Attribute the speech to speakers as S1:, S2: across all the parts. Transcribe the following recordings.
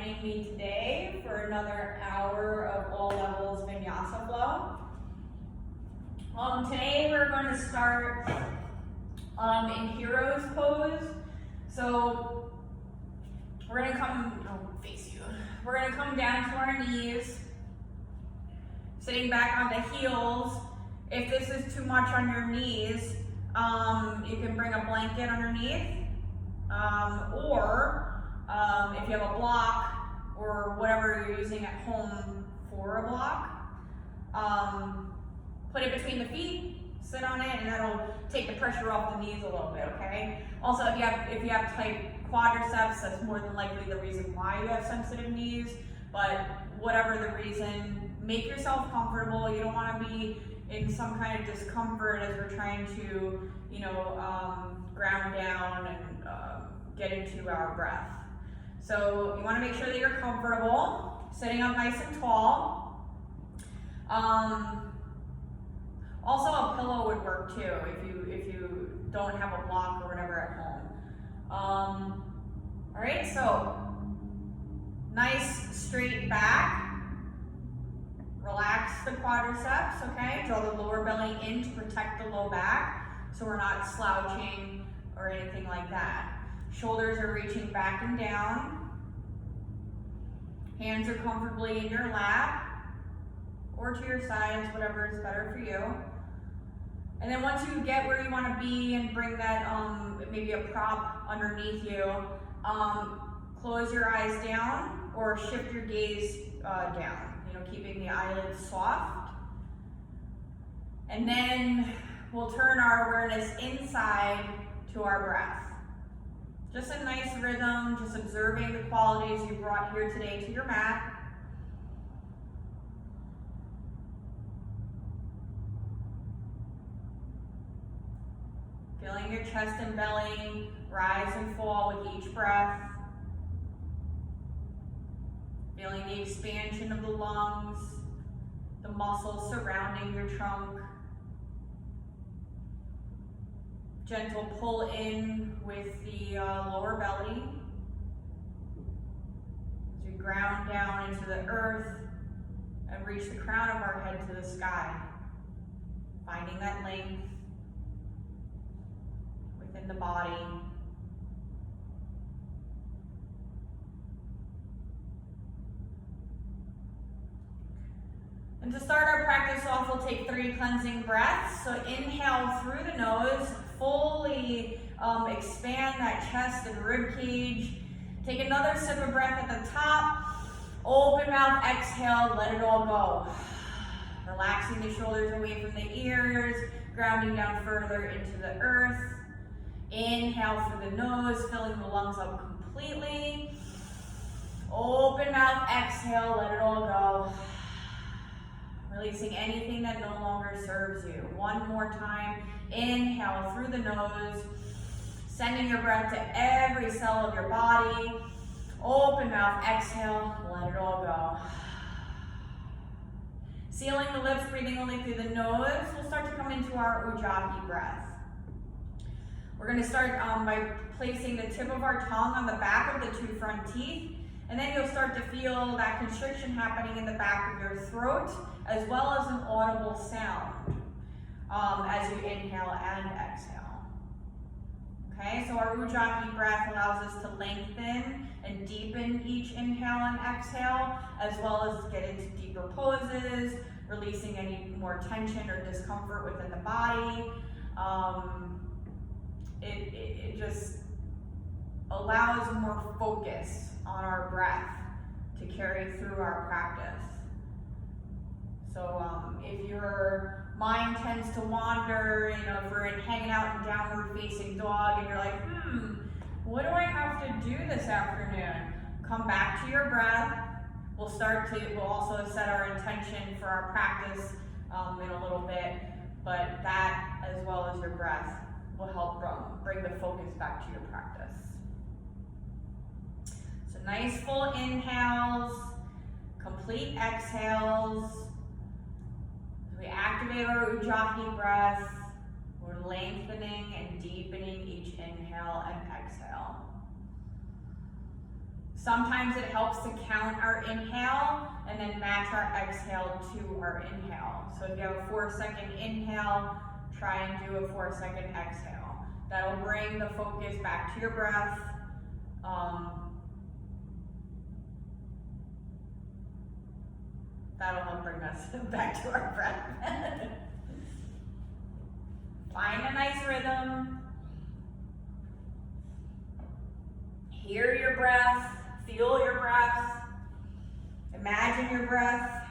S1: joining me today for another hour of all levels Vinyasa flow. Today we're going to start in hero's pose. So we're going to We're going to come down to our knees, sitting back on the heels. If this is too much on your knees, you can bring a blanket underneath, or if you have a block or whatever you're using at home for a block, put it between the feet, sit on it, and that'll take the pressure off the knees a little bit, okay? Also, if you have tight quadriceps, that's more than likely the reason why you have sensitive knees, but whatever the reason, make yourself comfortable. You don't want to be in some kind of discomfort as we're trying to, ground down and get into our breath. So you want to make sure that you're comfortable, sitting up nice and tall. Also, a pillow would work too if you don't have a block or whatever at home. All right, so nice straight back. Relax the quadriceps, okay? Draw the lower belly in to protect the low back so we're not slouching or anything like that. Shoulders are reaching back and down. Hands are comfortably in your lap or to your sides, whatever is better for you. And then once you get where you want to be and bring that maybe a prop underneath you, close your eyes down or shift your gaze down, keeping the eyelids soft. And then we'll turn our awareness inside to our breath. Just a nice rhythm, just observing the qualities you brought here today to your mat. Feeling your chest and belly rise and fall with each breath. Feeling the expansion of the lungs, the muscles surrounding your trunk. Gentle pull in with the lower belly. As we ground down into the earth and reach the crown of our head to the sky. Finding that length within the body. And to start our practice off, we'll take 3 cleansing breaths. So inhale through the nose, fully expand that chest and rib cage. Take another sip of breath at the top. Open mouth, exhale, let it all go. Relaxing the shoulders away from the ears, grounding down further into the earth. Inhale through the nose, filling the lungs up completely. Open mouth, exhale, let it all go. Releasing anything that no longer serves you. One more time. Inhale through the nose, sending your breath to every cell of your body. Open mouth, exhale, let it all go. Sealing the lips, breathing only through the nose. We'll start to come into our Ujjayi breath. We're going to start by placing the tip of our tongue on the back of the 2 front teeth. And then you'll start to feel that constriction happening in the back of your throat, as well as an audible sound as you inhale and exhale. Okay, so our Ujjayi breath allows us to lengthen and deepen each inhale and exhale, as well as get into deeper poses, releasing any more tension or discomfort within the body. It just allows more focus on our breath to carry through our practice. So if your mind tends to wander, if we're hanging out in downward facing dog and you're like, what do I have to do this afternoon? Come back to your breath. We'll also set our intention for our practice in a little bit, but that as well as your breath will help bring the focus back to your practice. So nice full inhales, complete exhales. As we activate our Ujjayi breath, we're lengthening and deepening each inhale and exhale. Sometimes it helps to count our inhale and then match our exhale to our inhale. So if you have a 4-second inhale, try and do a 4-second exhale. That'll bring the focus back to your breath. That'll help bring us back to our breath. Find a nice rhythm. Hear your breath. Feel your breath. Imagine your breath.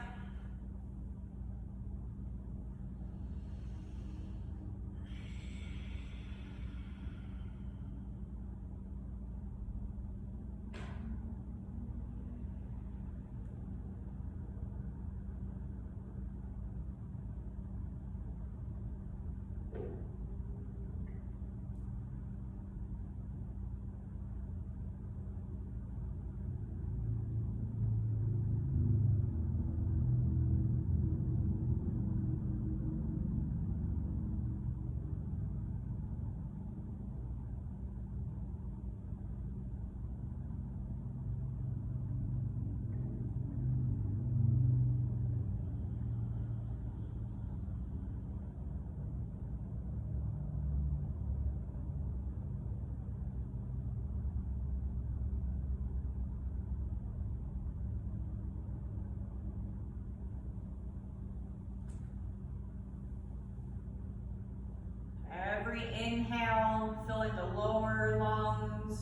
S1: Every inhale, filling the lower lungs,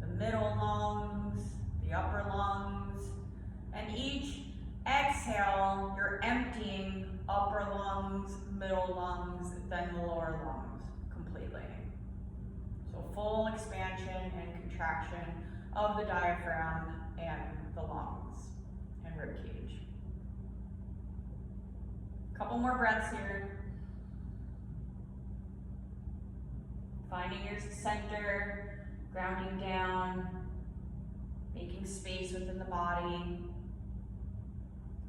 S1: the middle lungs, the upper lungs, and each exhale, you're emptying upper lungs, middle lungs, then the lower lungs completely. So full expansion and contraction of the diaphragm and the lungs and rib cage. Couple more breaths here. Finding your center, grounding down, making space within the body,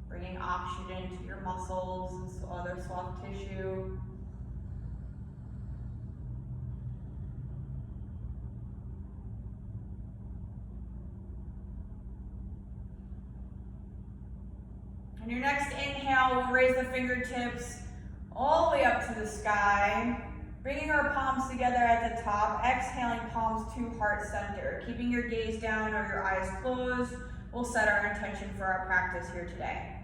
S1: bringing oxygen to your muscles and other soft tissue. On your next inhale, we'll raise the fingertips all the way up to the sky. Bringing our palms together at the top, exhaling palms to heart center. Keeping your gaze down or your eyes closed, we'll set our intention for our practice here today.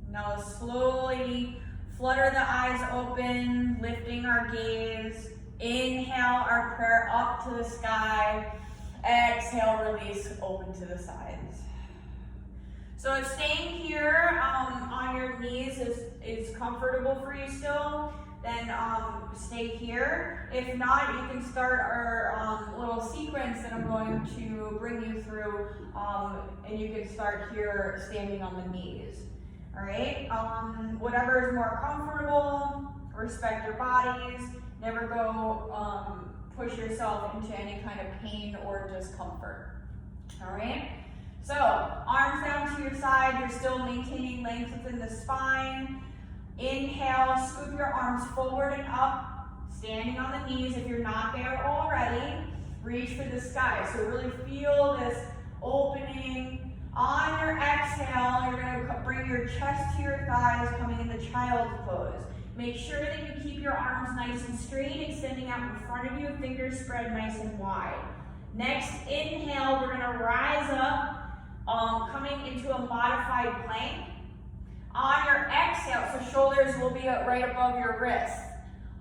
S1: Now slowly flutter the eyes open, lifting our gaze. Inhale our prayer up to the sky. Exhale, release, open to the sides. So if staying here on your knees is comfortable for you still, then stay here. If not, you can start our little sequence that I'm going to bring you through, and you can start here standing on the knees. All right, whatever is more comfortable, respect your bodies, never go push yourself into any kind of pain or discomfort. All right, so arms down to your side, you're still maintaining length within the spine. Inhale, scoop your arms forward and up, standing on the knees if you're not there already. Reach for the sky, so really feel this opening. On your exhale, you're going to bring your chest to your thighs, coming into child's pose. Make sure that you keep your arms nice and straight, extending out in front of you, fingers spread nice and wide. Next inhale, we're going to rise up, coming into a modified plank. On your exhale, so shoulders will be right above your wrists.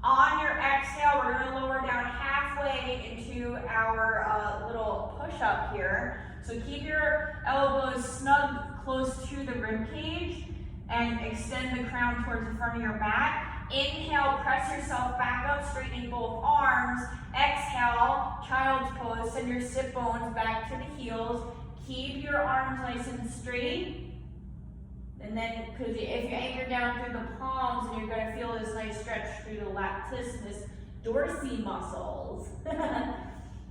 S1: On your exhale, we're going to lower down halfway into our little push-up here. So keep your elbows snug close to the rib cage and extend the crown towards the front of your mat. Inhale, press yourself back up, straightening both arms. Exhale, child's pose, send your sit bones back to the heels. Keep your arms nice and straight. And then, because if you anchor down through the palms, and you're going to feel this nice stretch through the latissimus dorsi muscles.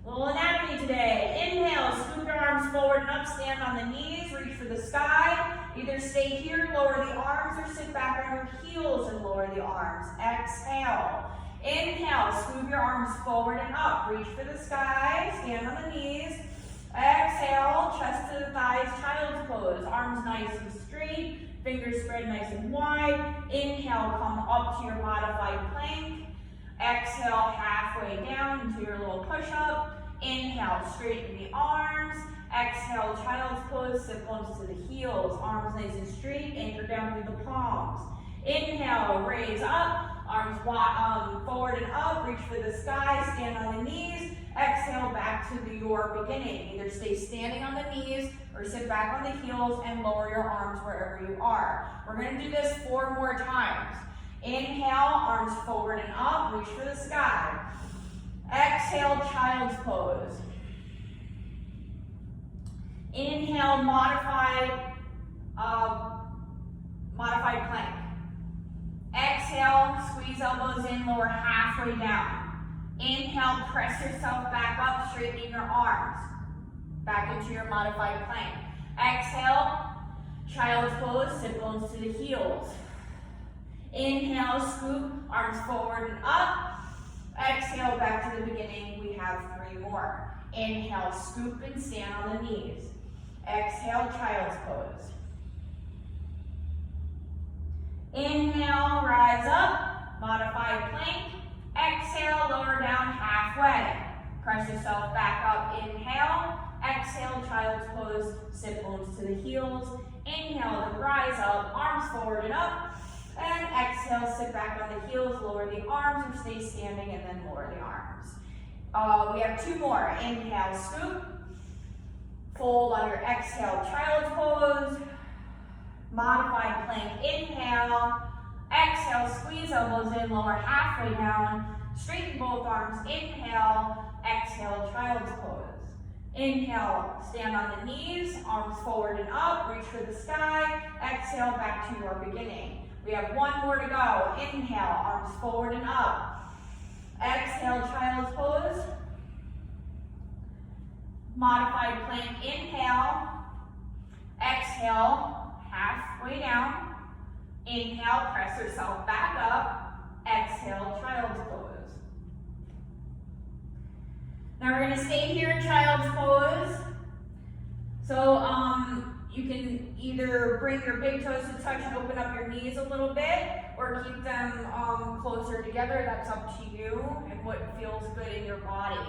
S1: Little anatomy today. Inhale, scoop your arms forward and up, stand on the knees, reach for the sky. Either stay here, lower the arms, or sit back on your heels and lower the arms. Exhale. Inhale, scoop your arms forward and up, reach for the sky, stand on the knees. Exhale, chest to the thighs, child's pose. Arms nice and straight, fingers spread nice and wide. Inhale, come up to your modified plank. Exhale, halfway down into your little push-up. Inhale, straighten the arms. Exhale, child's pose, sit bones to the heels. Arms nice and straight, anchor down through the palms. Inhale, raise up. Arms forward and up, reach for the sky, stand on the knees. Exhale, back to your beginning. Either stay standing on the knees or sit back on the heels and lower your arms wherever you are. We're going to do this 4 more times. Inhale, arms forward and up, reach for the sky. Exhale, child's pose. Inhale, modified plank. Exhale, squeeze elbows in, lower halfway down. Inhale, press yourself back up, straightening your arms. Back into your modified plank. Exhale, child's pose, sit bones to the heels. Inhale, scoop, arms forward and up. Exhale, back to the beginning. We have 3 more. Inhale, scoop and stand on the knees. Exhale, child's pose. Inhale, rise up, modified plank. Exhale, lower down halfway. Press yourself back up, inhale. Exhale, child's pose, sit bones to the heels. Inhale, then rise up, arms forward and up. And exhale, sit back on the heels, lower the arms, or stay standing and then lower the arms. We have 2 more. Inhale, scoop. Fold on your exhale, child's pose. Modified plank, inhale. Exhale, squeeze elbows in, lower halfway down. Straighten both arms, inhale. Exhale, child's pose. Inhale, stand on the knees, arms forward and up, reach for the sky. Exhale, back to your beginning. We have 1 more to go. Inhale, arms forward and up. Exhale, child's pose. Modified plank, inhale. Exhale, halfway down. Inhale, press yourself back up. Exhale, child's pose. Now we're going to stay here in child's pose. So you can either bring your big toes to touch and open up your knees a little bit, or keep them closer together. That's up to you and what feels good in your body.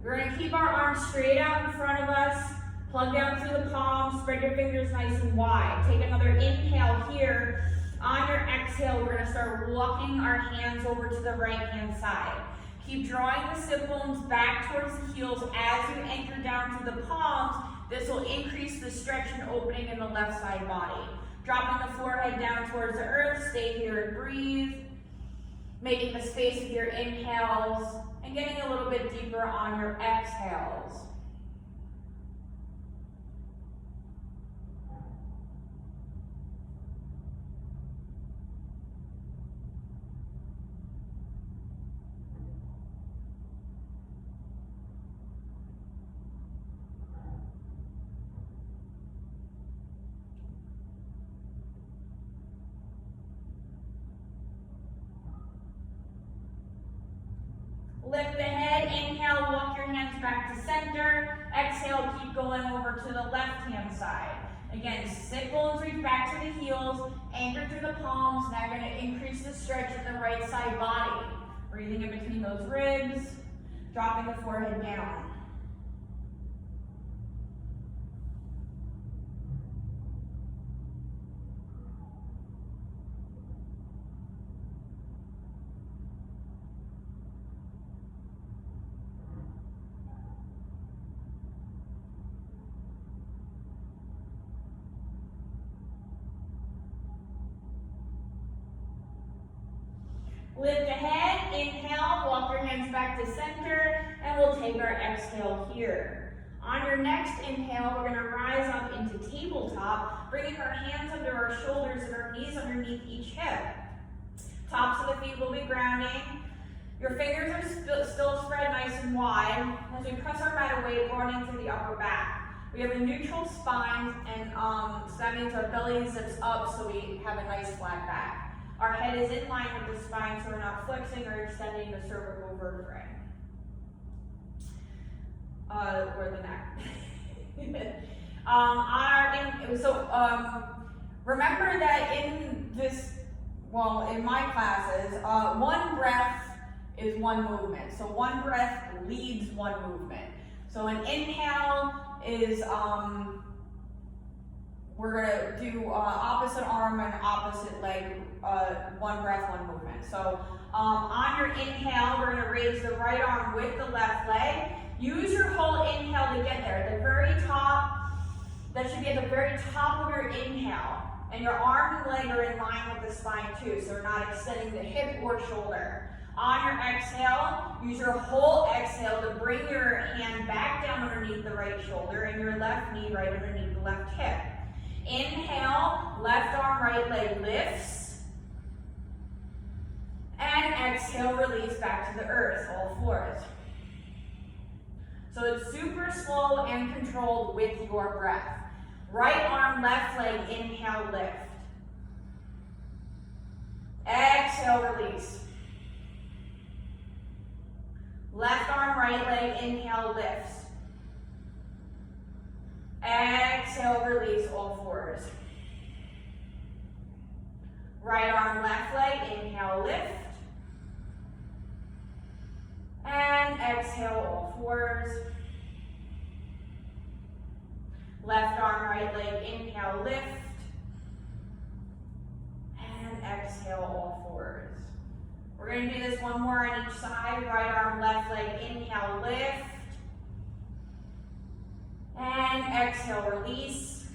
S1: We're going to keep our arms straight out in front of us. Plug down through the palms, spread your fingers nice and wide. Take another inhale here. On your exhale, we're going to start walking our hands over to the right-hand side. Keep drawing the sit bones back towards the heels as you anchor down through the palms. This will increase the stretch and opening in the left side body. Dropping the forehead down towards the earth, stay here and breathe. Making the space with your inhales and getting a little bit deeper on your exhales. Lift the head, inhale, walk your hands back to center. Exhale, keep going over to the left-hand side. Again, sit bones reach back to the heels, anchor through the palms. Now you're going to increase the stretch in the right side body. Breathing in between those ribs, dropping the forehead down. Lift the head, inhale, walk your hands back to center, and we'll take our exhale here. On your next inhale, we're going to rise up into tabletop, bringing our hands under our shoulders and our knees underneath each hip. Tops of the feet will be grounding. Your fingers are still spread nice and wide. As we press our mat away, running through the upper back. We have a neutral spine, and so that means our belly zips up so we have a nice flat back. Our head is in line with the spine so we're not flexing or extending the cervical vertebrae. Or the neck. Remember that in this, well, in my classes, one breath is one movement. So one breath leads one movement. So an inhale is, we're gonna do opposite arm and opposite leg, one breath, one movement. So on your inhale, we're gonna raise the right arm with the left leg. Use your whole inhale to get there. At the very top, that should be at the very top of your inhale. And your arm and leg are in line with the spine too, so we're not extending the hip or shoulder. On your exhale, use your whole exhale to bring your hand back down underneath the right shoulder and your left knee right underneath the left hip. Inhale, left arm, right leg lifts. And exhale, release back to the earth, all fours. So it's super slow and controlled with your breath. Right arm, left leg, inhale, lift. Exhale, release. Left arm, right leg, inhale, lifts. Exhale, release, all fours. Right arm, left leg, inhale, lift. And exhale, all fours. Left arm, right leg, inhale, lift. And exhale, all fours. We're going to do this one more on each side. Right arm, left leg, inhale, lift. And exhale, release.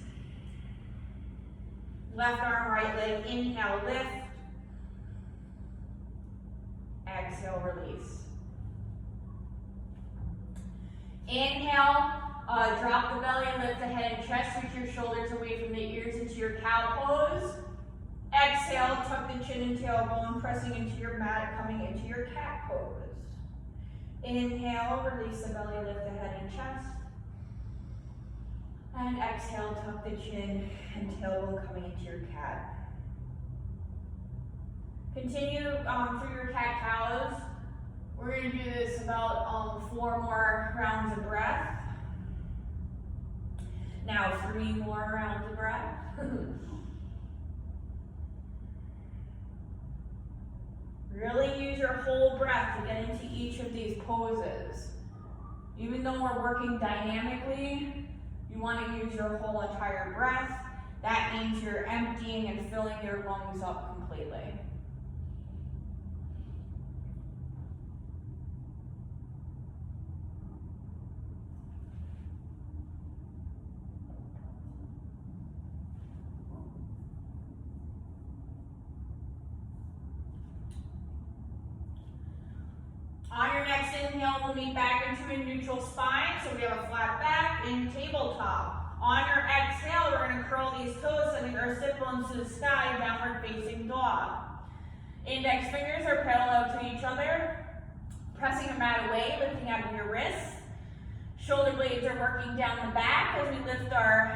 S1: Left arm, right leg, inhale, lift. Exhale, release. Inhale, drop the belly, lift the head and chest, reach your shoulders away from the ears into your cow pose. Exhale, tuck the chin and tailbone, pressing into your mat, coming into your cat pose. Inhale, release the belly, lift the head and chest. And exhale, tuck the chin and tailbone, coming into your cat. Continue through your cat cows. We're going to do this about 4 more rounds of breath. Now 3 more rounds of breath. Really use your whole breath to get into each of these poses. Even though we're working dynamically, you want to use your whole entire breath. That means you're emptying and filling your lungs up completely. On your next inhale, we'll meet back into a neutral spine, so we have a flat back in tabletop. On your exhale, we're going to curl these toes, sending our sit bones to the sky, downward facing dog. Index fingers are parallel to each other, pressing your mat away, lifting out of your wrists. Shoulder blades are working down the back as we lift our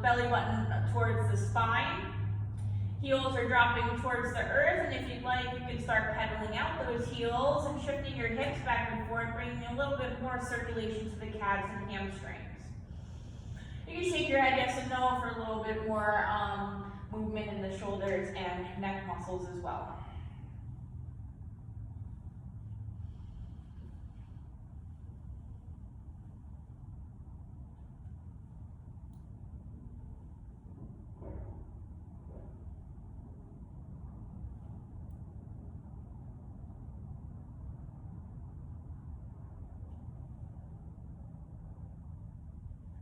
S1: belly button towards the spine. Heels are dropping towards the earth, and if you'd like, you can start pedaling out those heels and shifting your hips back and forth, bringing a little bit more circulation to the calves and hamstrings. You can shake your head yes and no for a little bit more movement in the shoulders and neck muscles as well.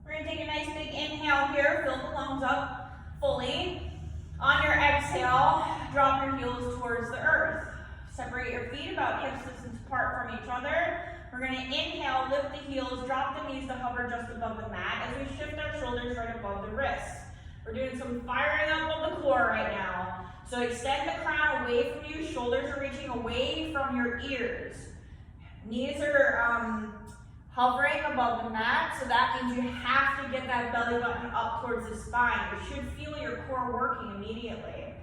S1: We're going to take a nice big inhale here, fill the lungs up fully. On your exhale, drop your heels towards the earth. Separate your feet about hip distance apart from each other. We're going to inhale, lift the heels, drop the knees to hover just above the mat as we shift our shoulders right above the wrists. We're doing some firing up of the core right now. So extend the crown away from you, shoulders are reaching away from your ears. Knees are hovering above the mat, so that means you have to get that belly button up towards the spine. You should feel your core working immediately.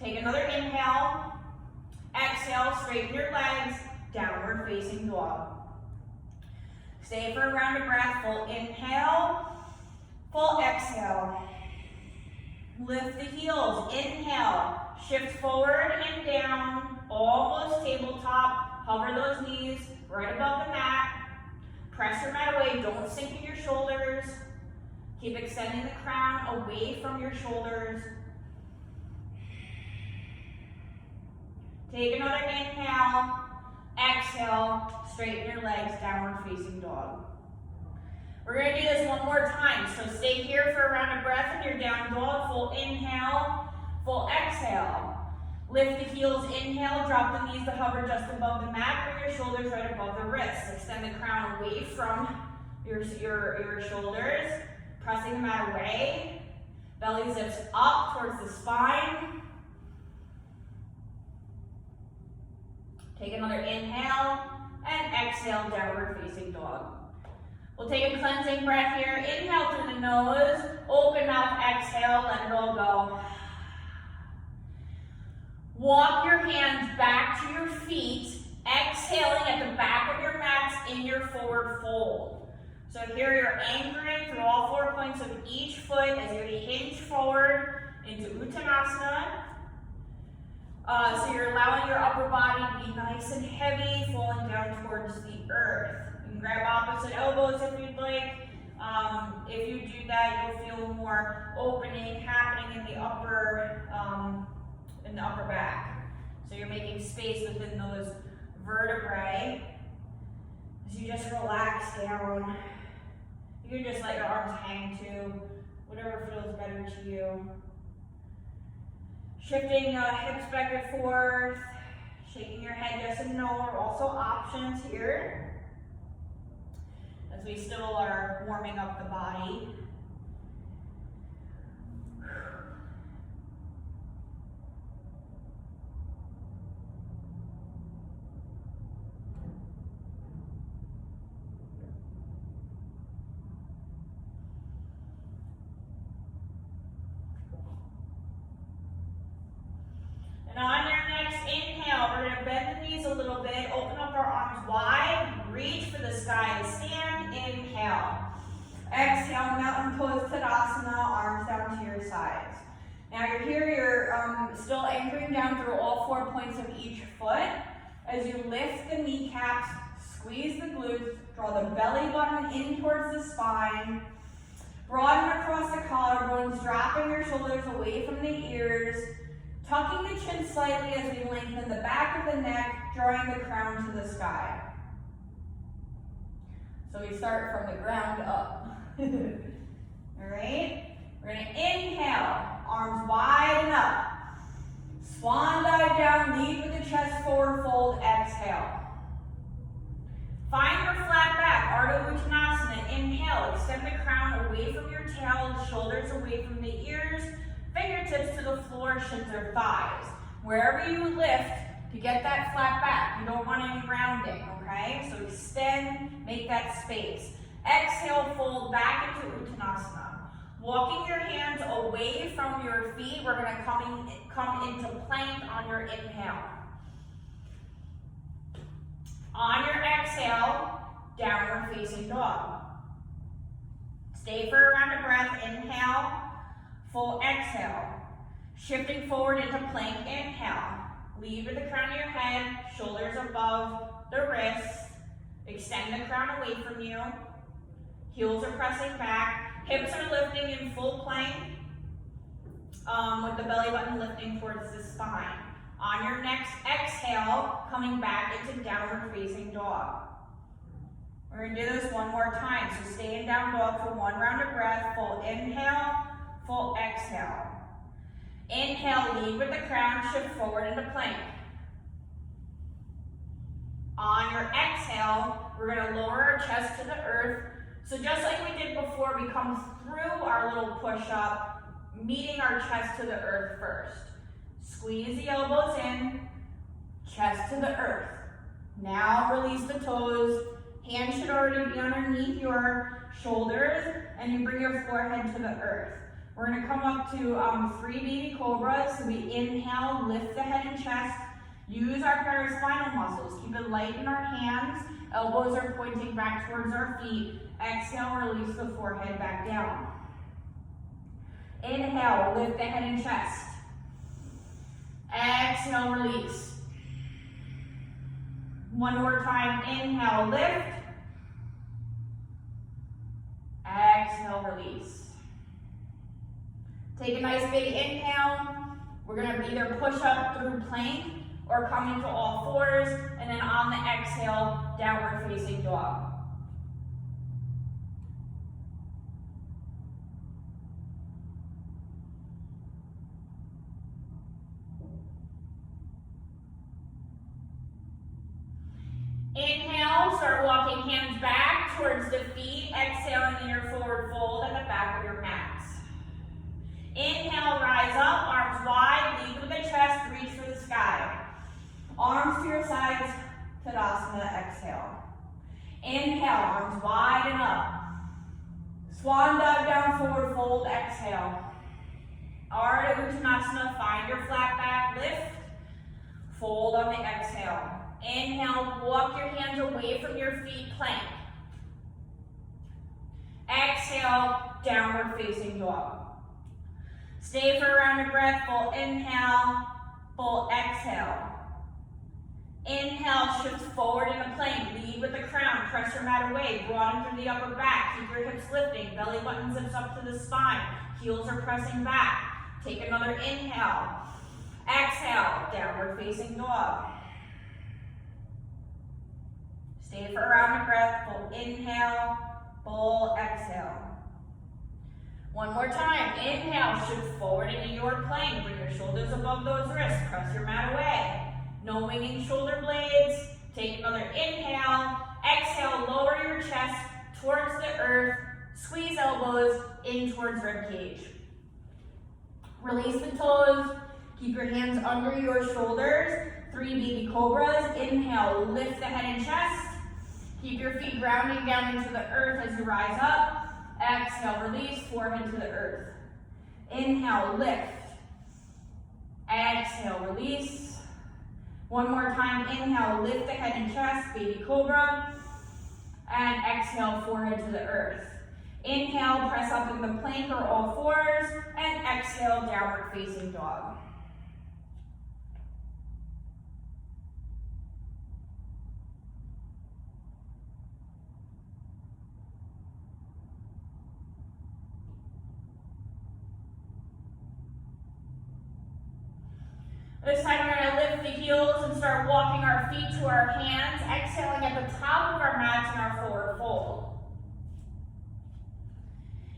S1: Take another inhale. Exhale, straighten your legs, downward facing dog. Stay for a round of breath, full inhale, full exhale. Lift the heels, inhale, shift forward and down, almost tabletop, hover those knees right above the mat. Press your mat away, don't sink in your shoulders. Keep extending the crown away from your shoulders. Take another inhale, exhale, straighten your legs, downward facing dog. We're going to do this one more time, so stay here for a round of breath in your down dog. Full inhale, full exhale. Lift the heels, inhale, drop the knees to hover just above the mat, bring your shoulders right above the wrists. Extend the crown away from your shoulders, pressing the mat away. Belly zips up towards the spine. Take another inhale and exhale, downward facing dog. We'll take a cleansing breath here. Inhale through the nose, open mouth, exhale, let it all go. Walk your hands back to your feet, exhaling at the back of your mats in your forward fold. So here you're anchoring through all 4 points of each foot as you hinge forward into Uttanasana. So you're allowing your upper body to be nice and heavy, falling down towards the earth. You can grab opposite elbows if you'd like. If you do that, you'll feel more opening happening in the upper back. So you're making space within those vertebrae. As you just relax down, you can just let your arms hang too, whatever feels better to you. Shifting hips back and forth, shaking your head yes and no are also options here, as we still are warming up the body. And on your next inhale, we're going to bend the knees a little bit, open up our arms wide, reach for the sky, stand, inhale. Exhale, mountain pose, Tadasana, arms down to your sides. Now you're here, you're still anchoring down through all 4 points of each foot. As you lift the kneecaps, squeeze the glutes, draw the belly button in towards the spine, broaden across the collarbones, dropping your shoulders away from the ears, tucking the chin slightly as we lengthen the back of the neck, drawing the crown to the sky. So we start from the ground up. All right? We're going to inhale, arms wide and up. Swan dive down, lead with the chest forward fold, exhale. Find your flat back, Ardha Uttanasana. Inhale, extend the crown away from your tail, shoulders away from the ears, fingertips to the floor, shins or thighs. Wherever you lift to get that flat back, you don't want any rounding, okay? So extend, make that space. Exhale, fold back into Uttanasana. Walking your hands away from your feet, we're gonna come into plank on your inhale. On your exhale, downward facing dog. Stay for a round of breath, inhale, full exhale. Shifting forward into plank, inhale. Lead with the crown of your head, shoulders above the wrists. Extend the crown away from you. Heels are pressing back. Hips are lifting in full plank with the belly button lifting towards the spine. On your next exhale, coming back into downward facing dog. We're going to do this one more time. So stay in down dog for one round of breath. Full inhale, full exhale. Inhale, lead with the crown, shift forward into plank. On your exhale, we're going to lower our chest to the earth. So just like we did before, we come through our little push-up, meeting our chest to the earth first. Squeeze the elbows in, chest to the earth. Now release the toes. Hands should already be underneath your shoulders, and you bring your forehead to the earth. We're going to come up to 3 baby cobras. So we inhale, lift the head and chest. Use our paraspinal muscles. Keep it light in our hands. Elbows are pointing back towards our feet. Exhale, release the forehead back down. Inhale, lift the head and chest. Exhale, release. One more time, inhale, lift. Exhale, release. Take a nice big inhale. We're gonna either push up through plank or come into all fours, and then on the exhale, downward facing dog. Inhale, start walking hands back towards the feet. Exhaling in your forward fold at the back of your mats. Inhale, rise up, arms wide, lead with the chest, reach for the sky. Arms to your sides, Tadasana, exhale. Inhale, arms wide and up. Swan dive down, forward fold, exhale. Ardha Uttanasana, find your flat back, lift, fold on the exhale. Inhale, walk your hands away from your feet, plank. Exhale, downward facing dog. Stay for a round of breath, full inhale, full exhale. Inhale, shift forward in a plank, lead with the crown, press your mat away, broaden through the upper back, keep your hips lifting, belly button zips up to the spine, heels are pressing back. Take another inhale. Exhale, downward facing dog. Stay for a round of breath, full inhale, full exhale. One more time, inhale, shift forward into your plank, bring your shoulders above those wrists, press your mat away. No winging shoulder blades, take another inhale, exhale, lower your chest towards the earth, squeeze elbows in towards rib cage. Release the toes, keep your hands under your shoulders, 3 baby cobras. Inhale, lift the head and chest. Keep your feet grounding down into the earth as you rise up. Exhale, release, forehead to the earth. Inhale, lift. Exhale, release. One more time, inhale, lift the head and chest, baby cobra. And exhale, forehead to the earth. Inhale, press up in the plank or all fours. And exhale, downward facing dog. This time we're going to lift the heels and start walking our feet to our hands, exhaling at the top of our mats in our forward fold.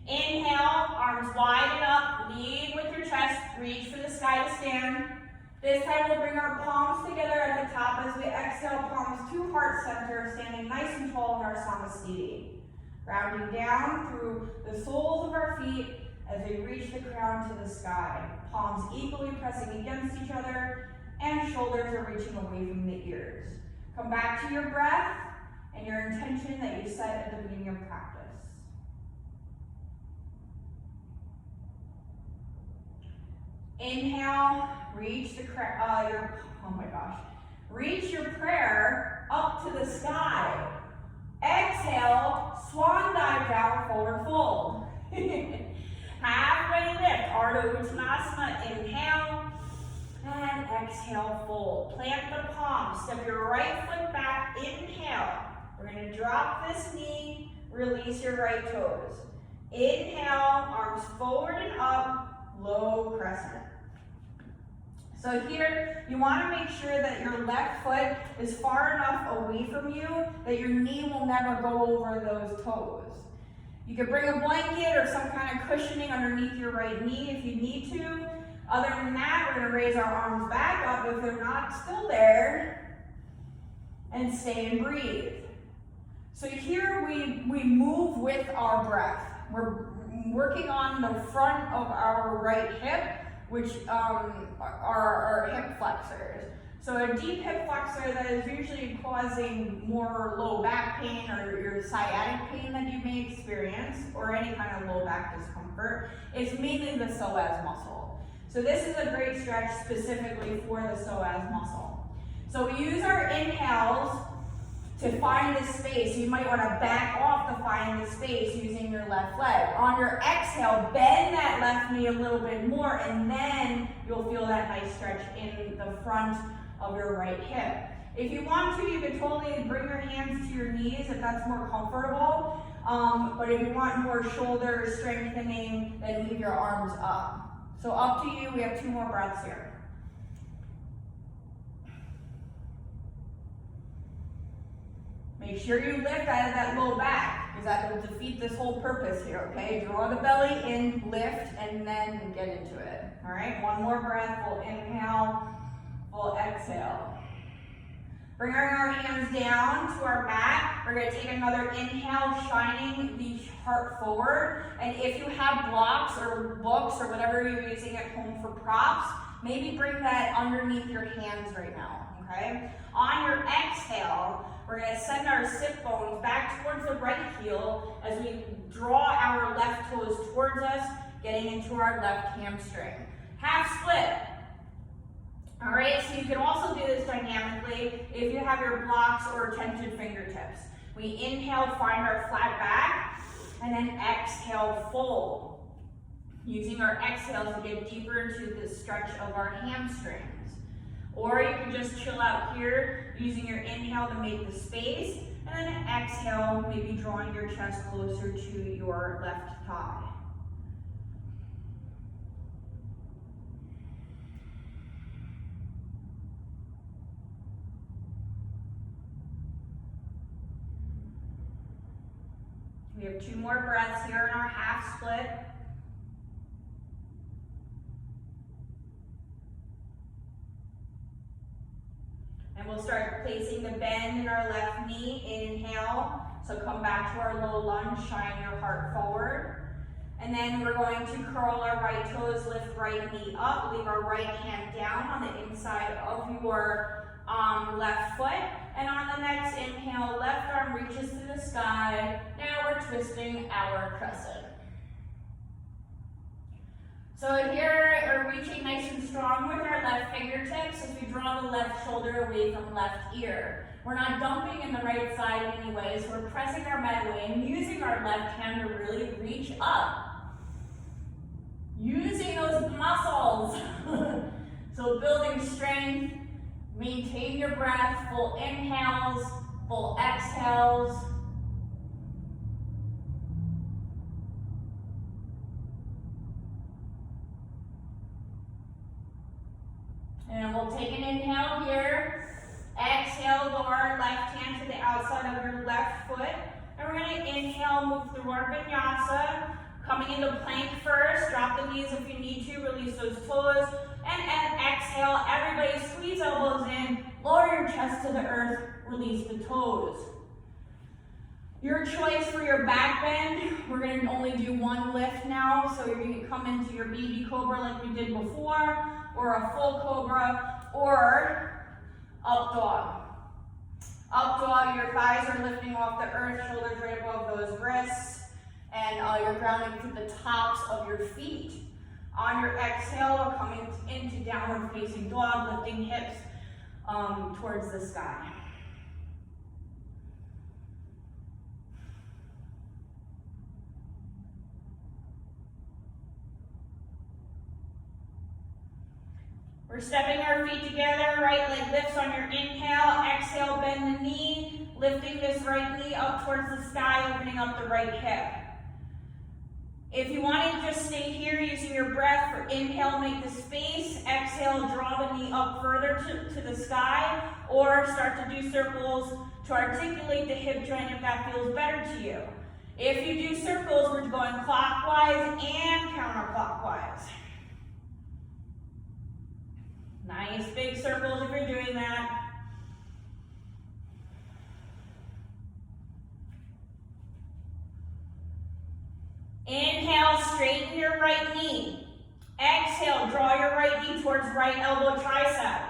S1: Inhale, arms wide and up, lead with your chest, reach for the sky to stand. This time we'll bring our palms together at the top as we exhale, palms to heart center, standing nice and tall in our Samasthiti. Rounding down through the soles of our feet as we reach the crown to the sky. Palms equally pressing against each other, and shoulders are reaching away from the ears. Come back to your breath and your intention that you set at the beginning of practice. Inhale, reach reach your prayer up to the sky. Exhale, swan dive down, forward fold. Halfway lift, Ardha Uttanasana, inhale, and exhale, fold. Plant the palms, step your right foot back, inhale. We're gonna drop this knee, release your right toes. Inhale, arms forward and up, low crescent. So here, you wanna make sure that your left foot is far enough away from you that your knee will never go over those toes. You could bring a blanket or some kind of cushioning underneath your right knee if you need to. Other than that, we're gonna raise our arms back up if they're not still there, and stay and breathe. So here we move with our breath. We're working on the front of our right hip, which are our hip flexors. So a deep hip flexor that is usually causing more low back pain or your sciatic pain that you may experience, or any kind of low back discomfort, is mainly the psoas muscle. So this is a great stretch specifically for the psoas muscle. So we use our inhales to find the space. You might want to back off to find the space using your left leg. On your exhale, bend that left knee a little bit more, and then you'll feel that nice stretch in the front of your right hip. If you want to, you can totally bring your hands to your knees if that's more comfortable. But if you want more shoulder strengthening, then leave your arms up. So up to you. We have 2 more breaths here. Make sure you lift out of that low back, because that will defeat this whole purpose here, okay? Draw the belly in, lift, and then get into it. All right, 1 more breath. We'll inhale. We'll exhale. Bring our hands down to our mat. We're going to take another inhale, shining the heart forward. And if you have blocks or books or whatever you're using at home for props, maybe bring that underneath your hands right now, okay? On your exhale, we're going to send our sit bones back towards the right heel as we draw our left toes towards us, getting into our left hamstring. Half split. All right, so you can also do this dynamically if you have your blocks or tension fingertips. We inhale, find our flat back, and then exhale, fold. Using our exhales to get deeper into the stretch of our hamstrings. Or you can just chill out here using your inhale to make the space, and then exhale, maybe drawing your chest closer to your left thigh. We have 2 more breaths here in our half split. And we'll start placing the bend in our left knee. Inhale. So come back to our low lunge, shine your heart forward. And then we're going to curl our right toes, lift right knee up, leave our right hand down on the inside of your left foot. And on the next inhale, left arm reaches to the sky. Now we're twisting our crescent. So here we're reaching nice and strong with our left fingertips as we draw the left shoulder away from left ear. We're not dumping in the right side in any way, so we're pressing our head away and using our left hand to really reach up. Using those muscles. So building strength. Maintain your breath, full inhales, full exhales. And we'll take an inhale here. Exhale, lower our left hand to the outside of your left foot. And we're going to inhale, move through our Vinyasa. Coming into plank first, drop the knees if you need to, release those toes. And exhale, everybody squeeze elbows in, lower your chest to the earth, release the toes. Your choice for your back bend, we're going to only do 1 lift now, so you can come into your baby cobra like we did before, or a full cobra, or up dog. Up dog, your thighs are lifting off the earth, shoulders right above those wrists, and you're grounding to the tops of your feet. On your exhale, we're coming into downward facing dog, lifting hips towards the sky. We're stepping our feet together, right leg lifts on your inhale, exhale, bend the knee, lifting this right knee up towards the sky, opening up the right hip. If you want to just stay here using your breath, for inhale, make the space, exhale, draw the knee up further to the sky, or start to do circles to articulate the hip joint if that feels better to you. If you do circles, we're going clockwise and counterclockwise. Nice big circles if you're doing that. Inhale, straighten your right knee. Exhale, draw your right knee towards right elbow tricep.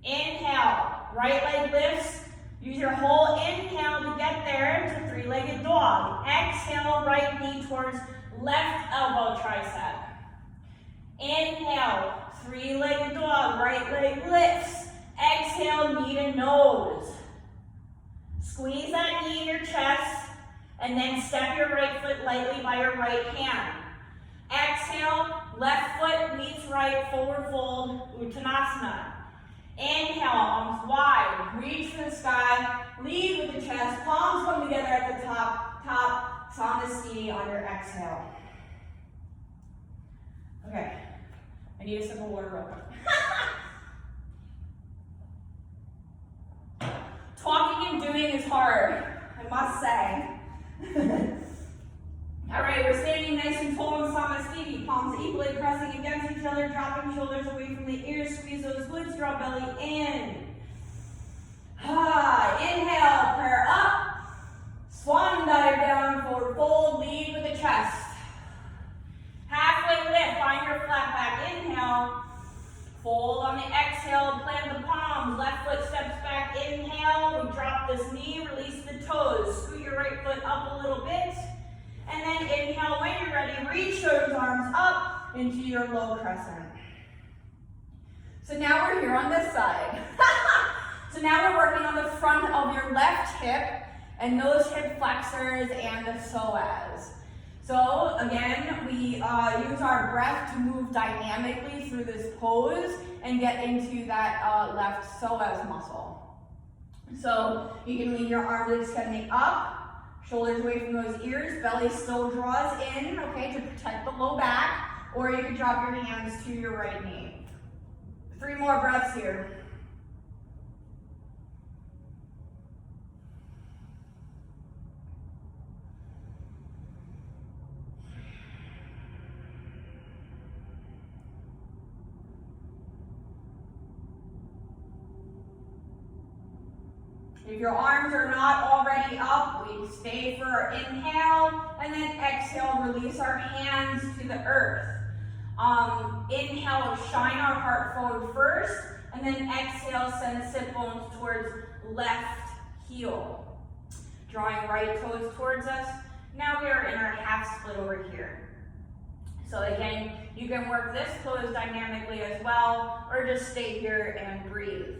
S1: Inhale, right leg lifts. Use your whole inhale to get there to three-legged dog. Exhale, right knee towards left elbow tricep. Inhale, three-legged dog, right leg lifts. Exhale, knee to nose. Squeeze that knee in your chest, and then step your right foot lightly by your right hand. Exhale, left foot meets right, forward fold, Uttanasana. Inhale, arms wide, reach for the sky, lead with the chest, palms come together at the top, Samasthiti on your exhale. Okay, I need a sip of water real quick. Talking and doing is hard, I must say. All right, we're standing nice and tall in Samasthiti, palms equally pressing against each other, dropping shoulders away from the ears, squeeze those glutes, draw belly in. Inhale, prayer up, swan dive down, forward fold, lead with the chest. Halfway lift, find your flat back, inhale, fold on the exhale, plant the palms, left foot steps back, inhale, we drop this knee, release the toes, scoot your right foot up a little bit, and then inhale, when you're ready, reach those arms up into your low crescent. So now we're here on this side. So now we're working on the front of your left hip and those hip flexors and the psoas. So again, we use our breath to move dynamically through this pose and get into that left psoas muscle. So you can lean your arms extending up, shoulders away from those ears, belly still draws in, okay, to protect the low back, or you can drop your hands to your right knee. 3 more breaths here. If your arms are not already up, we stay for our inhale, and then exhale, release our hands to the earth. Inhale, shine our heart forward first, and then exhale, send sit bones towards left heel. Drawing right toes towards us. Now we are in our half split over here. So again, you can work this pose dynamically as well, or just stay here and breathe.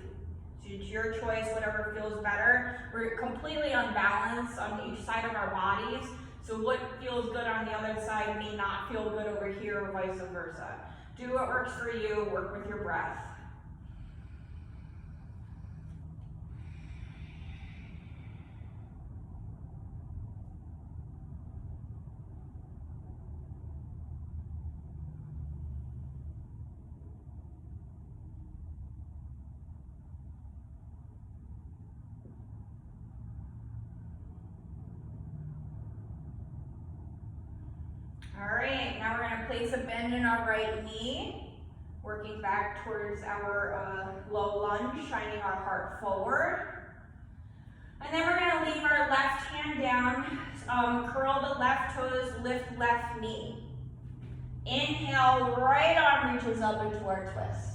S1: It's your choice, whatever feels better. We're completely unbalanced on each side of our bodies, so what feels good on the other side may not feel good over here or vice versa. Do what works for you, work with your breath. All right, now we're going to place a bend in our right knee, working back towards our low lunge, shining our heart forward. And then we're going to leave our left hand down, curl the left toes, lift left knee. Inhale, right arm reaches up into our twist.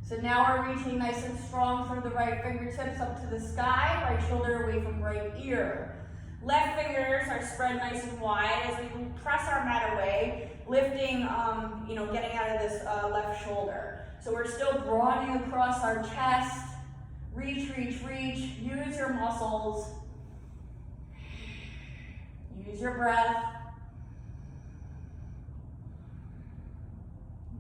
S1: So now we're reaching nice and strong through the right fingertips up to the sky, right shoulder away from right ear. Left fingers are spread nice and wide as we press our mat away, lifting, getting out of this left shoulder. So we're still broadening across our chest. Reach, reach, reach. Use your muscles. Use your breath.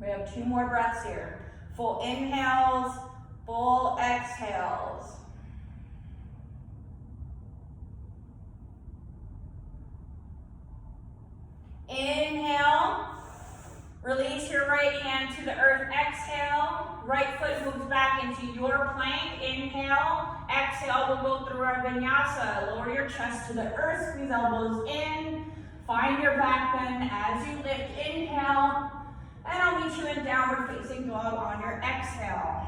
S1: We have 2 more breaths here. Full inhales, full exhales. Inhale, release your right hand to the earth, exhale, right foot moves back into your plank, inhale, exhale, we'll go through our Vinyasa, lower your chest to the earth, squeeze elbows in, find your back bend as you lift, inhale, and I'll meet you in downward facing dog on your exhale.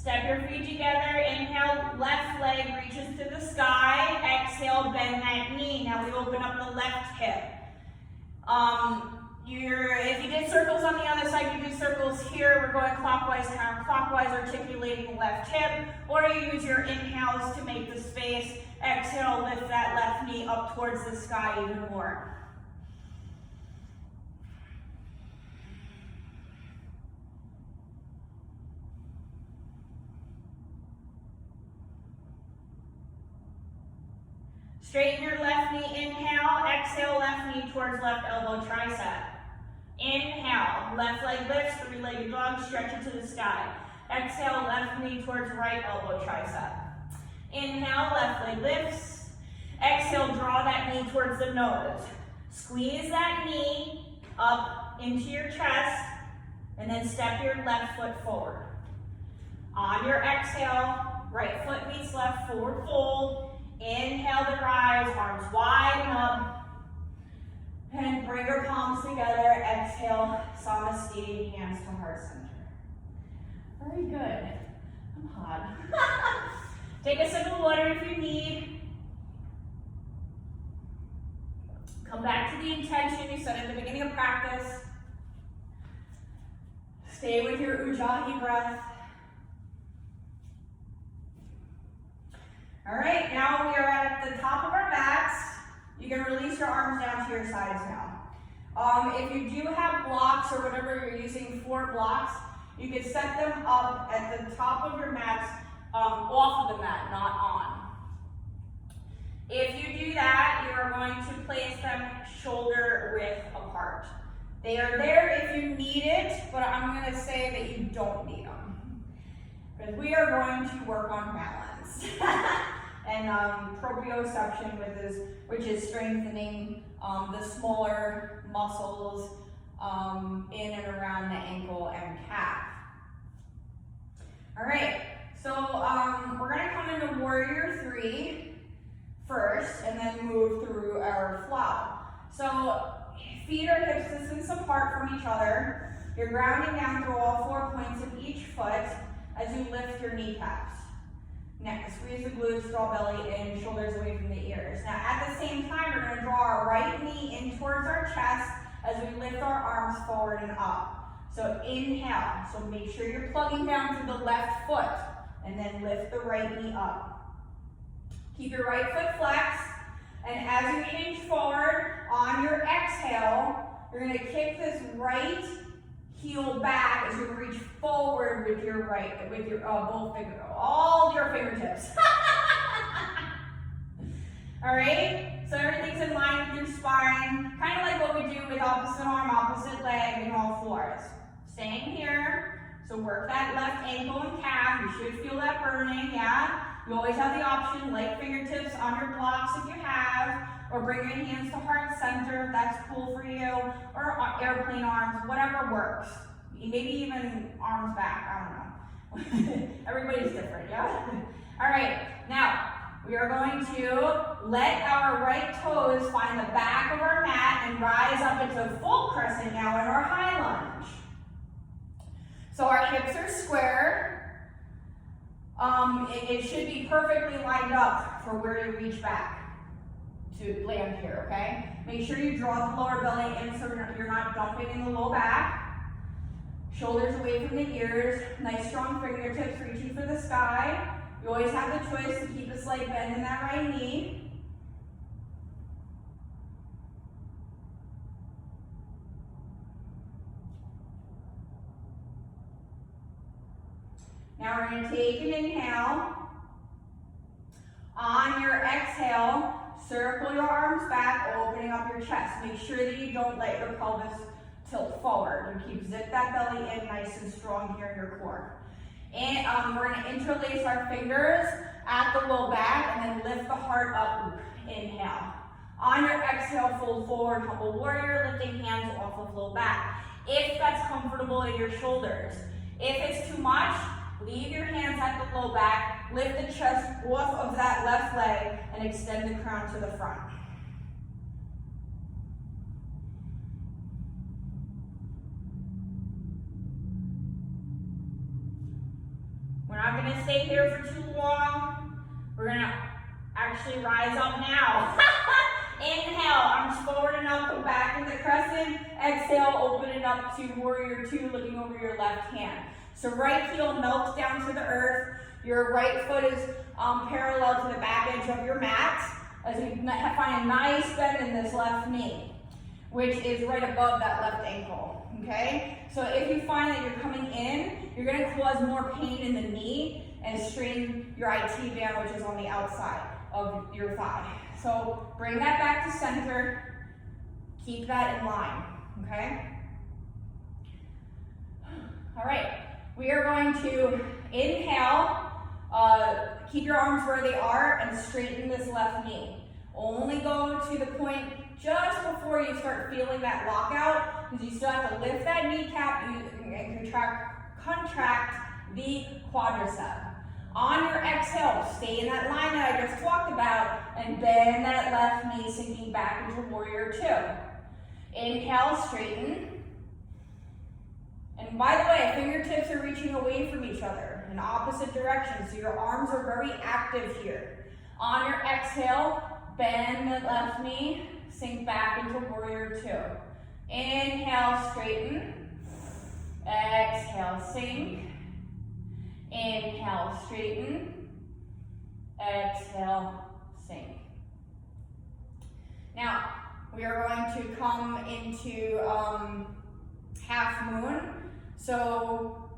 S1: Step your feet together. Inhale, left leg reaches to the sky. Exhale, bend that knee. Now we open up the left hip. If you did circles on the other side, you do circles here. We're going clockwise, counterclockwise, articulating the left hip. Or you use your inhales to make the space. Exhale, lift that left knee up towards the sky even more. Straighten your left knee, inhale, exhale, left knee towards left elbow, tricep. Inhale, left leg lifts, three-legged dog, stretch it to the sky. Exhale, left knee towards right elbow, tricep. Inhale, left leg lifts. Exhale, draw that knee towards the nose. Squeeze that knee up into your chest, and then step your left foot forward. On your exhale, right foot meets left, forward fold. Inhale to rise, arms wide up, and bring your palms together. Exhale, Samasthiti, hands to heart center. Very good. I'm hot. Take a sip of water if you need. Come back to the intention you set at the beginning of practice. Stay with your Ujjayi breath. All right, now we are at the top of our mats. You can release your arms down to your sides now. If you do have blocks or whatever you're using for blocks, you can set them up at the top of your mats, off of the mat, not on. If you do that, you are going to place them shoulder width apart. They are there if you need it, but I'm going to say that you don't need them. Because we are going to work on balance. And proprioception, which is strengthening the smaller muscles in and around the ankle and calf. All right, so we're going to come into Warrior 3 first and then move through our flow. So feet are hip distance apart from each other. You're grounding down through all 4 points of each foot as you lift your kneecaps. Next, squeeze the glutes, draw belly in, shoulders away from the ears. Now at the same time, we're going to draw our right knee in towards our chest as we lift our arms forward and up. So inhale, so make sure you're plugging down through the left foot and then lift the right knee up. Keep your right foot flexed, and as you inch forward, on your exhale, you're going to kick this right heel back as you reach forward with your all your fingertips. All right, so everything's in line with your spine, kind of like what we do with opposite arm, opposite leg, and all fours. Staying here, so work that left ankle and calf. You should feel that burning, yeah? You always have the option, light fingertips on your blocks if you have, or bring your hands to heart center if that's cool for you, or airplane arms, whatever works. Maybe even arms back, I don't know. Everybody's different, yeah? All right, now we are going to let our right toes find the back of our mat and rise up into full crescent now in our high lunge. So our hips are square. It should be perfectly lined up for where you reach back to land here, okay? Make sure you draw the lower belly in so you're not dumping in the low back. Shoulders away from the ears, nice strong fingertips reaching for the sky. You always have the choice to keep a slight bend in that right knee. Now we're going to take an inhale. On your exhale, circle your arms back, opening up your chest. Make sure that you don't let your pelvis tilt forward. You keep zip that belly in nice and strong here in your core. And we're going to interlace our fingers at the low back and then lift the heart up. Inhale. On your exhale, fold forward, humble warrior, lifting hands off of low back. If that's comfortable in your shoulders. If it's too much, leave your hands at the low back, lift the chest off of that left leg, and extend the crown to the front. We're not gonna stay here for too long. We're gonna actually rise up now. Inhale, arms forward and up, go back into crescent. Exhale, open it up to warrior two, looking over your left hand. So right heel melts down to the earth. Your right foot is parallel to the back edge of your mat as we find a nice bend in this left knee, which is right above that left ankle, okay? So if you find that you're coming in, you're gonna cause more pain in the knee and strain your IT band, which is on the outside of your thigh. So bring that back to center, keep that in line, okay? All right, we are going to inhale, keep your arms where they are and straighten this left knee. Only go to the point just before you start feeling that lockout, because you still have to lift that kneecap and contract the quadricep. On your exhale, stay in that line that I just talked about and bend that left knee, sinking back into warrior two. Inhale, straighten. And by the way, fingertips are reaching away from each other in opposite directions, so your arms are very active here. On your exhale, bend the left knee, sink back into warrior two. Inhale, straighten. Exhale, sink. Inhale, straighten. Exhale, sink. Now, we are going to come into half moon. So,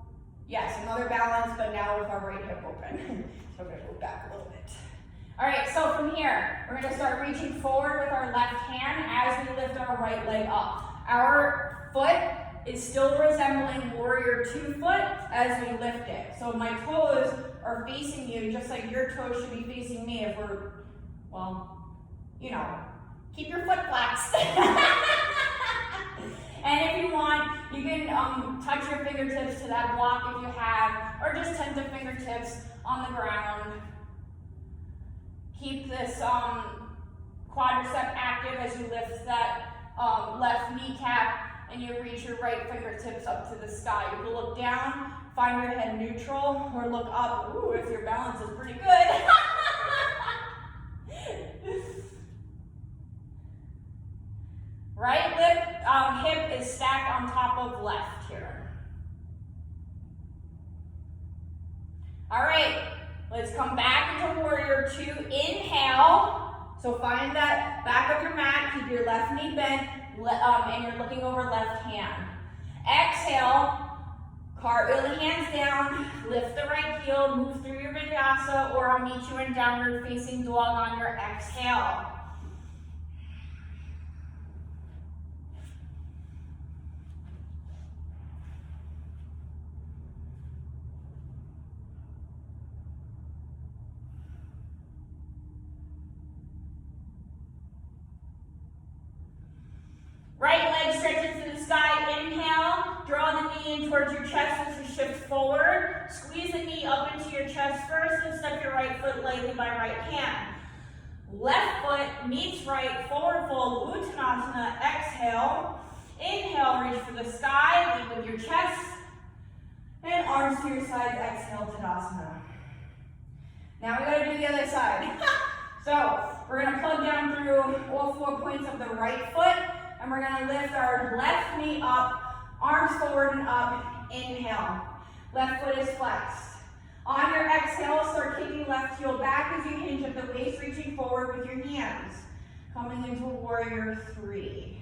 S1: yes, another balance, but now with our right hip open. So we're gonna go back a little bit. All right, so from here, we're gonna start reaching forward with our left hand as we lift our right leg up. Our foot is still resembling warrior two foot as we lift it. So my toes are facing you just like your toes should be facing me if we're, well, you know, keep your foot flexed. And if you want, you can touch your fingertips to that block if you have, or just tentative fingertips on the ground. Keep this quadricep active as you lift that left kneecap and you reach your right fingertips up to the sky. You can look down, find your head neutral, or look up. Ooh, if your balance is pretty good. Right hip is stacked on top of left here. All right, let's come back into warrior two. Inhale. So find that back of your mat, keep your left knee bent, and you're looking over left hand. Exhale, cartwheel the hands down, lift the right heel, move through your Vinyasa, or I'll meet you in downward facing dog on your exhale. Right leg stretches to the sky. Inhale, draw the knee in towards your chest as you shift forward. Squeeze the knee up into your chest first and step your right foot lightly by right hand. Left foot meets right, forward fold, Uttanasana. Exhale. Inhale, reach for the sky, lead with your chest. And arms to your sides, exhale, Tadasana. Now we gotta do the other side. So we're gonna plug down through all 4 points of the right foot. And we're gonna lift our left knee up, arms forward and up, inhale. Left foot is flexed. On your exhale, start kicking left heel back as you hinge at the waist, reaching forward with your hands. Coming into warrior three.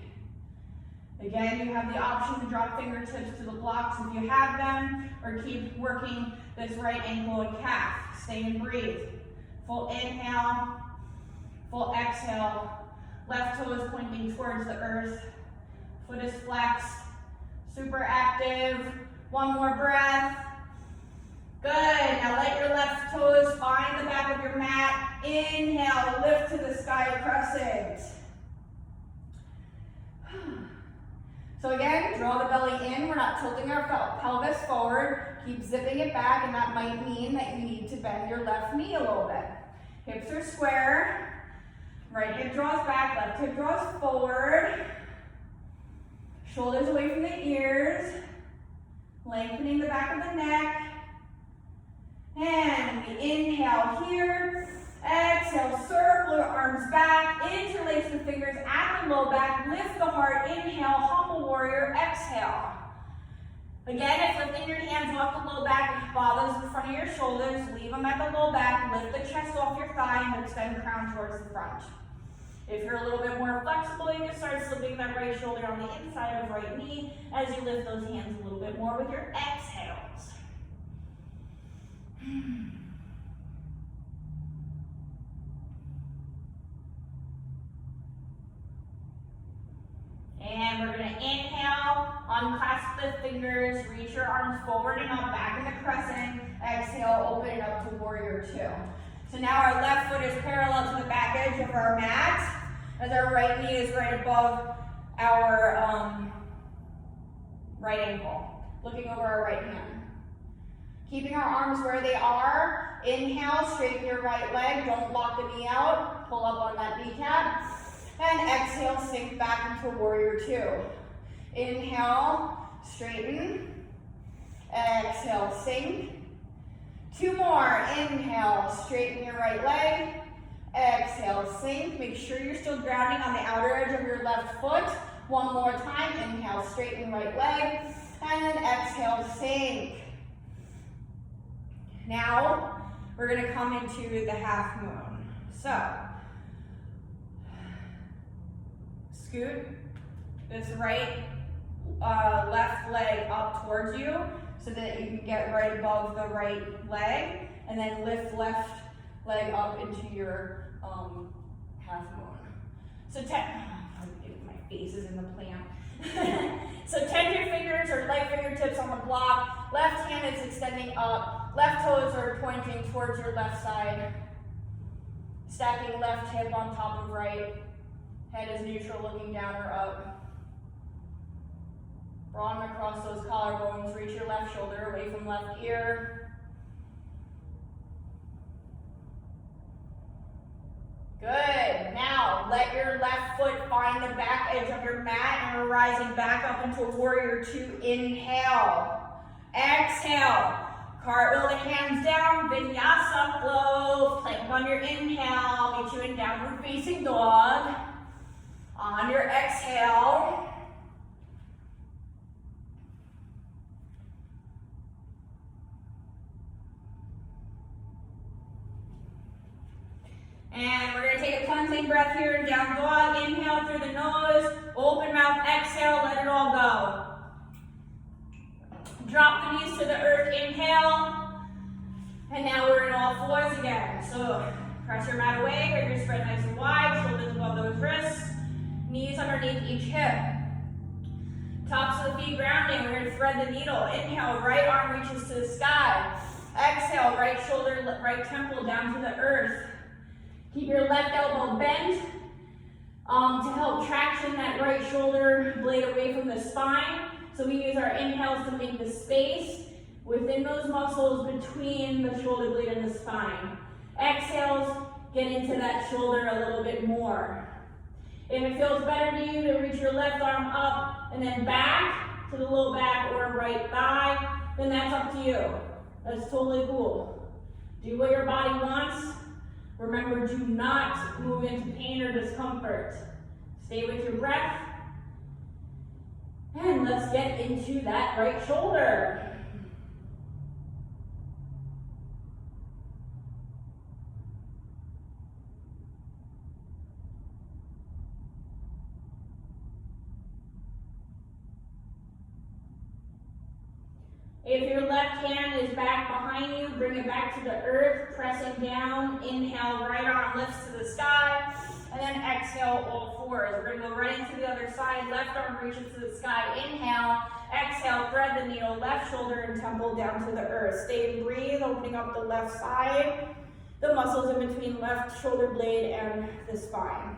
S1: Again, you have the option to drop fingertips to the blocks if you have them, or keep working this right ankle and calf. Stay and breathe. Full inhale, full exhale. Left toe is pointing towards the earth. Foot is flexed. Super active. One more breath. Good. Now let your left toes find the back of your mat. Inhale, lift to the sky, crescent. So again, draw the belly in. We're not tilting our pelvis forward. Keep zipping it back, and that might mean that you need to bend your left knee a little bit. Hips are square. Right hip draws back, left hip draws forward. Shoulders away from the ears. Lengthening the back of the neck. And we inhale here. Exhale, circle your arms back, interlace the fingers at the low back, lift the heart, inhale, humble warrior, exhale. Again, if lifting your hands off the low back bothers the front of your shoulders, leave them at the low back, lift the chest off your thigh, and extend crown towards the front. If you're a little bit more flexible, you can start slipping that right shoulder on the inside of right knee as you lift those hands a little bit more with your exhales. And we're going to inhale, unclasp the fingers, reach your arms forward and up, back into crescent. Exhale, open it up to warrior two. So now our left foot is parallel to the back edge of our mat, as our right knee is right above our right ankle, looking over our right hand. Keeping our arms where they are, inhale, straighten your right leg, don't lock the knee out, pull up on that kneecap. And exhale, sink back into warrior two. Inhale, straighten. Exhale, sink. Two more. Inhale, straighten your right leg. Exhale, sink. Make sure you're still grounding on the outer edge of your left foot. One more time. Inhale, straighten right leg. And then exhale, sink. Now, we're going to come into the half moon. So, scoot this left leg up towards you so that you can get right above the right leg, and then lift left leg up into your half moon. So my face is in the plant. So tend your fingers or light fingertips on the block. Left hand is extending up. Left toes are pointing towards your left side. Stacking left hip on top of right. Head is neutral, looking down or up. Broaden across those collarbones. Reach your left shoulder away from left ear. Good. Now, let your left foot find the back edge of your mat, and we're rising back up into warrior two. Inhale. Exhale. Cartwheel the hands down. Vinyasa flow. Plank on your inhale. Meet you in downward facing dog. On your exhale, and we're going to take a cleansing breath here in down dog. Inhale through the nose, open mouth, exhale, let it all go. Drop the knees to the earth, inhale, and now we're in all fours again. So press your mat away, fingers spread nice and wide, shoulders above those wrists. Knees underneath each hip. Tops of the feet grounding. We're going to thread the needle. Inhale, right arm reaches to the sky. Exhale, right shoulder, right temple down to the earth. Keep your left elbow bent to help traction that right shoulder blade away from the spine. So we use our inhales to make the space within those muscles between the shoulder blade and the spine. Exhales, get into that shoulder a little bit more. If it feels better to you to reach your left arm up and then back to the low back or right thigh, then that's up to you. That's totally cool. Do what your body wants. Remember, do not move into pain or discomfort. Stay with your breath. And let's get into that right shoulder. If your left hand is back behind you, bring it back to the earth, pressing down. Inhale, right arm lifts to the sky, and then exhale, all fours. We're going to go right into the other side. Left arm reaches to the sky. Inhale, exhale, thread the needle, left shoulder and temple down to the earth. Stay and breathe, opening up the left side, the muscles in between left shoulder blade and the spine.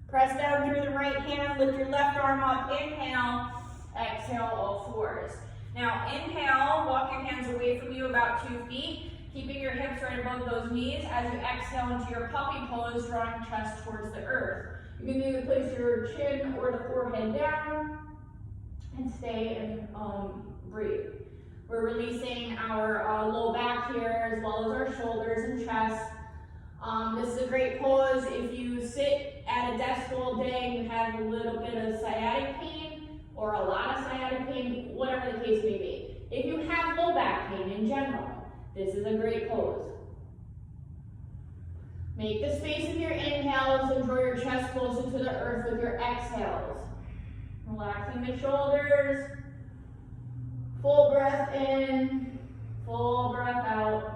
S1: Press down through the right hand, lift your left arm up, inhale, exhale, all fours. Now inhale, walk your hands away from you about 2 feet, keeping your hips right above those knees. As you exhale into your puppy pose, drawing chest towards the earth. You can either place your chin or the forehead down and stay and breathe. We're releasing our low back here as well as our shoulders and chest. This is a great pose if you sit at a desk all day and you have a little bit of sciatic pain or a lot of sciatic pain, whatever the case may be. If you have low back pain in general, this is a great pose. Make the space with your inhales and draw your chest closer to the earth with your exhales. Relaxing the shoulders. Full breath in, full breath out.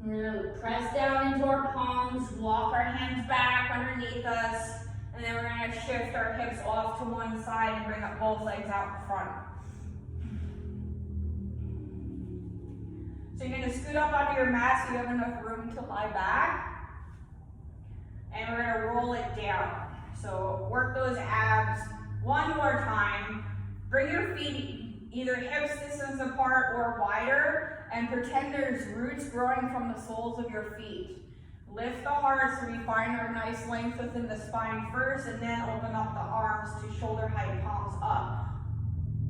S1: We're going to press down into our palms, walk our hands back underneath us, and then we're going to shift our hips off to one side and bring up both legs out in front. So you're going to scoot up onto your mat so you have enough room to lie back. And we're going to roll it down. So work those abs one more time. Bring your feet either hips distance apart or wider, and pretend there's roots growing from the soles of your feet. Lift the heart so we find our nice length within the spine first, and then open up the arms to shoulder height, palms up.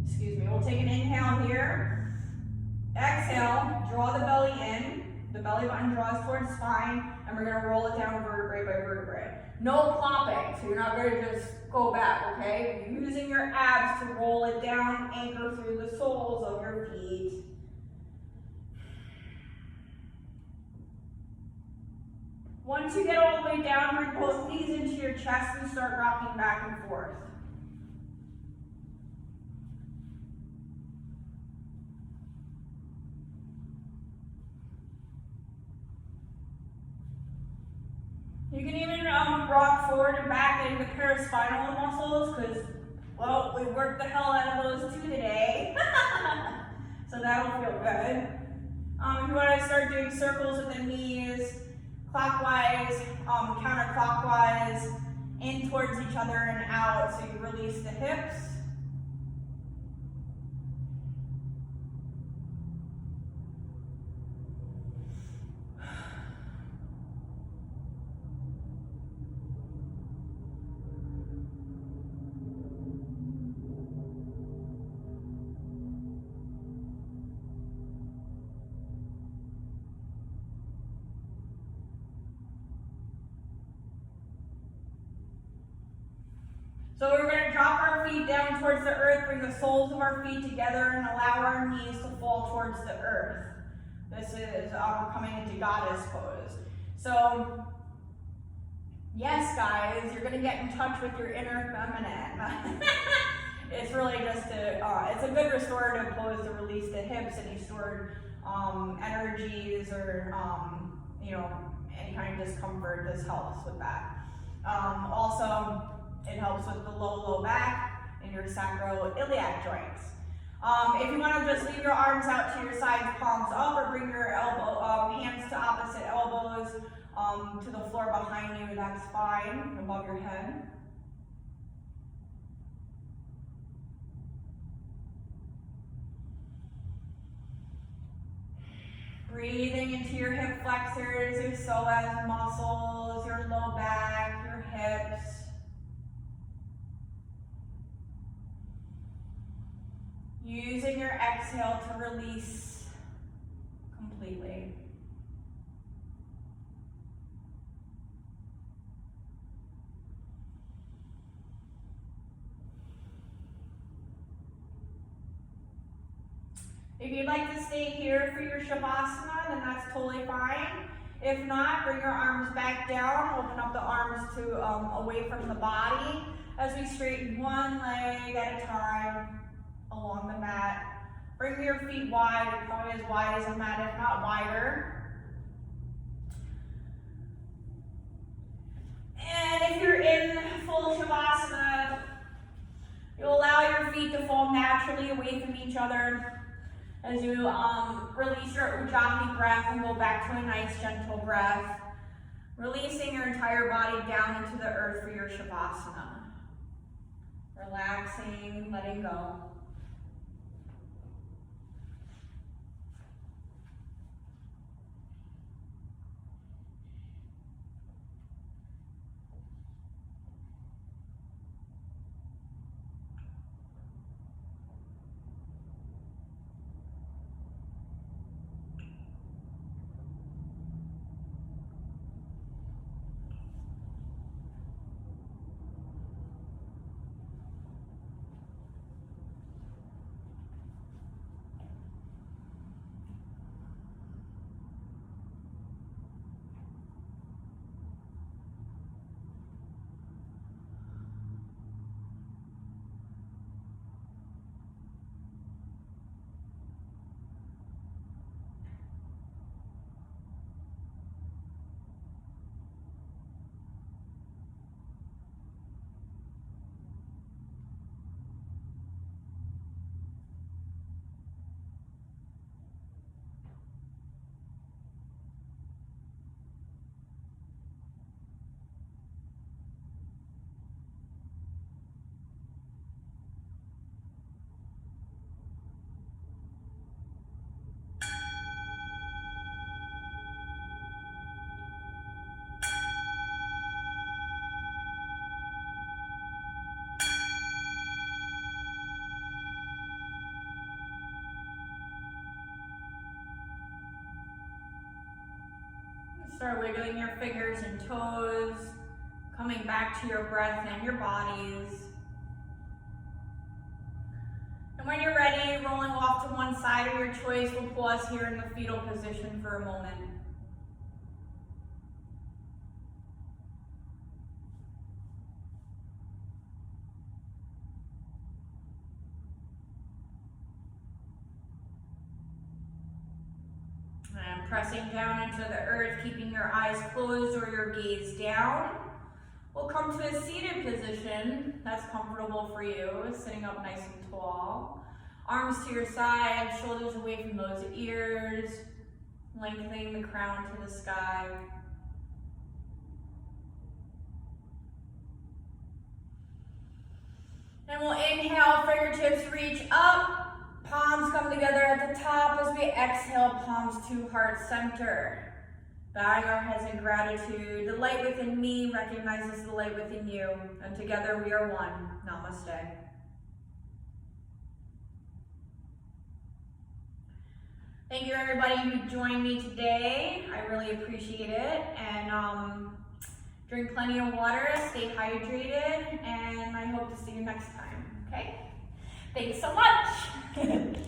S1: Excuse me, we'll take an inhale here. Exhale, draw the belly in. The belly button draws towards spine, and we're gonna roll it down vertebrae by vertebrae. No plopping, so you're not gonna just go back, okay? You're using your abs to roll it down, anchor through the soles of your feet. Once you get all the way down, bring both knees into your chest and start rocking back and forth. You can even rock forward and back into the paraspinal muscles because, well, we worked the hell out of those 2 today. So that'll feel good. If you want to start doing circles with the knees, clockwise, counterclockwise, in towards each other and out, so you release the hips. So we're going to drop our feet down towards the earth, bring the soles of our feet together, and allow our knees to fall towards the earth. This is, we're coming into goddess pose. So, yes guys, you're going to get in touch with your inner feminine. It's really just it's a good restorative pose to release the hips, any stored energies or, any kind of discomfort. This helps with that. Also, it helps with the low back and your sacroiliac joints. If you want to just leave your arms out to your sides, palms up, or bring your hands to opposite elbows to the floor behind you, that's fine, above your head. Breathing into your hip flexors, your psoas muscles, your low back, your hips. Using your exhale to release completely. If you'd like to stay here for your Shavasana, then that's totally fine. If not, bring your arms back down, open up the arms to away from the body as we straighten one leg at a time along the mat. Bring your feet wide, probably as wide as a mat, if not wider. And if you're in full Shavasana, you'll allow your feet to fall naturally away from each other as you release your Ujjayi breath and go back to a nice gentle breath, releasing your entire body down into the earth for your Shavasana. Relaxing, letting go. Start wiggling your fingers and toes, coming back to your breath and your bodies. And when you're ready, rolling off to one side of your choice, we'll pause here in the fetal position for a moment. And pressing down into the earth, keeping your eyes closed or your gaze down. We'll come to a seated position that's comfortable for you, sitting up nice and tall. Arms to your side, shoulders away from those ears, lengthening the crown to the sky. And we'll inhale, fingertips reach up. Palms come together at the top as we exhale, palms to heart center. Bowing our heads in gratitude. The light within me recognizes the light within you, and together we are one. Namaste. Thank you everybody who joined me today. I really appreciate it. And drink plenty of water, stay hydrated, and I hope to see you next time, okay? Thanks so much.